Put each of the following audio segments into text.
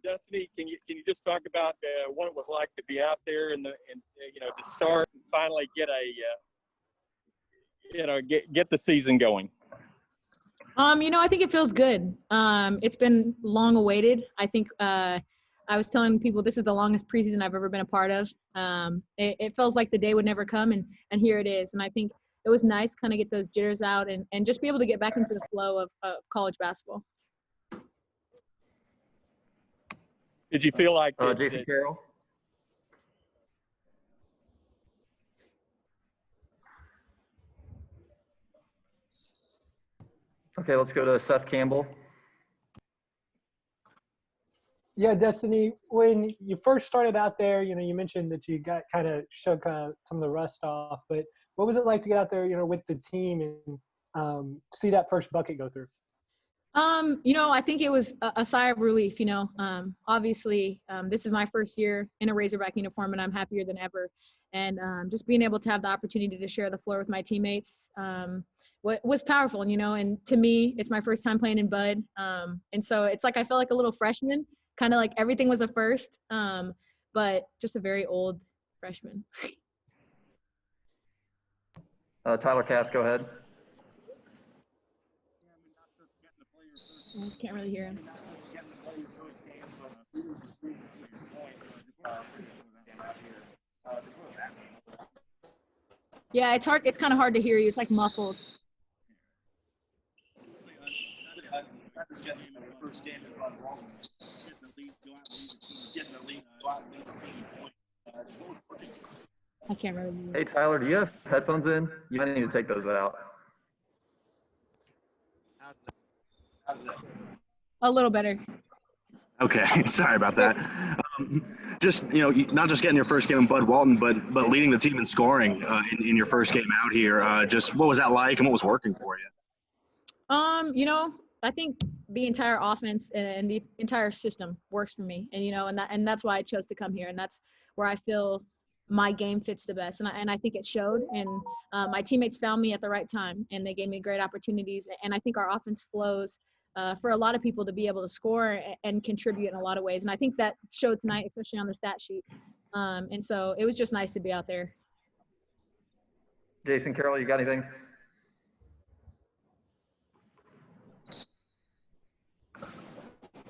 Destiny, can you just talk about what it was like to be out there and to start and finally get get the season going? I think it feels good. It's been long awaited. I think I was telling people this is the longest preseason I've ever been a part of. It feels like the day would never come, and here it is. And I think it was nice kind of get those jitters out and just be able to get back into the flow of college basketball. Did you feel like Jason Carroll? Okay, let's go to Seth Campbell. Yeah, Destiny, when you first started out there, you mentioned that you got shook some of the rust off, but what was it like to get out there, with the team and see that first bucket go through? I think it was a sigh of relief, obviously this is my first year in a Razorback uniform and I'm happier than ever. And just being able to have the opportunity to share the floor with my teammates was powerful, and to me, it's my first time playing in Bud. And so it's like I felt like a little freshman, kind of like everything was a first, but just a very old freshman. Tyler Cass, go ahead. I can't really hear him. Yeah, it's hard. It's kind of hard to hear you. It's like muffled. I can't really hear. Hey, Tyler, do you have headphones in? You might need to take those out. A little better. Okay, sorry about that. Just not just getting your first game in Bud Walton, but leading the team in scoring in your first game out here. Just what was that like, and what was working for you? I think the entire offense and the entire system works for me, and that's why I chose to come here, and that's where I feel my game fits the best, and I think it showed. And my teammates found me at the right time, and they gave me great opportunities, and I think our offense flows. For a lot of people to be able to score and contribute in a lot of ways. And I think that showed tonight, especially on the stat sheet. And so it was just nice to be out there. Jason Carroll, you got anything?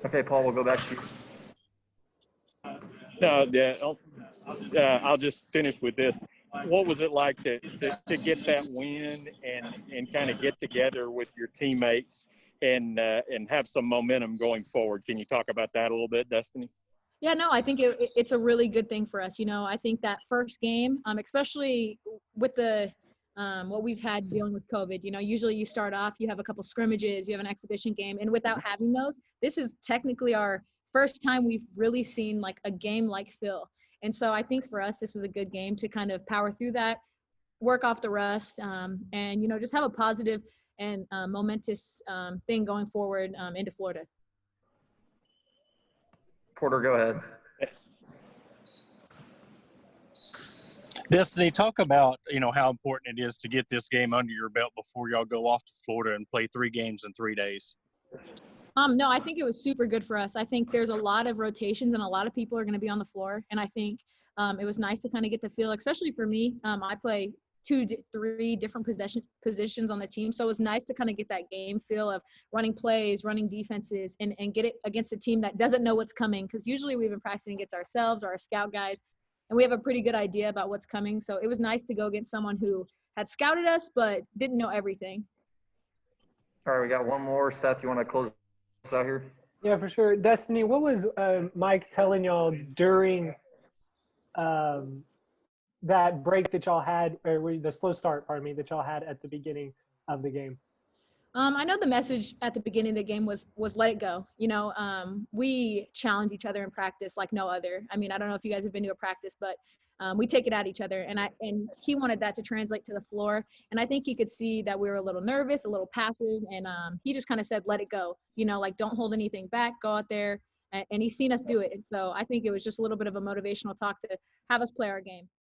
Okay, Paul, we'll go back to you. No, I'll just finish with this. What was it like to get that win and kind of get together with your teammates and have some momentum going forward? Can you talk about that a little bit, Destiny? Yeah, no, I think it's a really good thing for us. I think that first game, especially with the what we've had dealing with COVID, usually you start off, you have a couple scrimmages, you have an exhibition game, and without having those, this is technically our first time we've really seen like a game like Phil. And so I think for us, this was a good game to kind of power through that, work off the rust, and just have a positive and momentous thing going forward into Florida. Porter, go ahead. Destiny, talk about, how important it is to get this game under your belt before y'all go off to Florida and play 3 games in 3 days. No, I think it was super good for us. I think there's a lot of rotations and a lot of people are going to be on the floor. And I think it was nice to kind of get the feel, especially for me. I play 2-3 different positions on the team. So it was nice to kind of get that game feel of running plays, running defenses, and get it against a team that doesn't know what's coming. Because usually we've been practicing against ourselves or our scout guys, and we have a pretty good idea about what's coming. So it was nice to go against someone who had scouted us but didn't know everything. All right, we got one more. Seth, you want to close us out here? Yeah, for sure. Destiny, what was Mike telling y'all during that break that y'all had, or the slow start, that y'all had at the beginning of the game? I know the message at the beginning of the game was let it go. We challenge each other in practice like no other. I mean, I don't know if you guys have been to a practice, but we take it at each other. And he wanted that to translate to the floor. And I think he could see that we were a little nervous, a little passive. And he just kind of said, let it go. Don't hold anything back, go out there. And he's seen us do it. And so I think it was just a little bit of a motivational talk to have us play our game.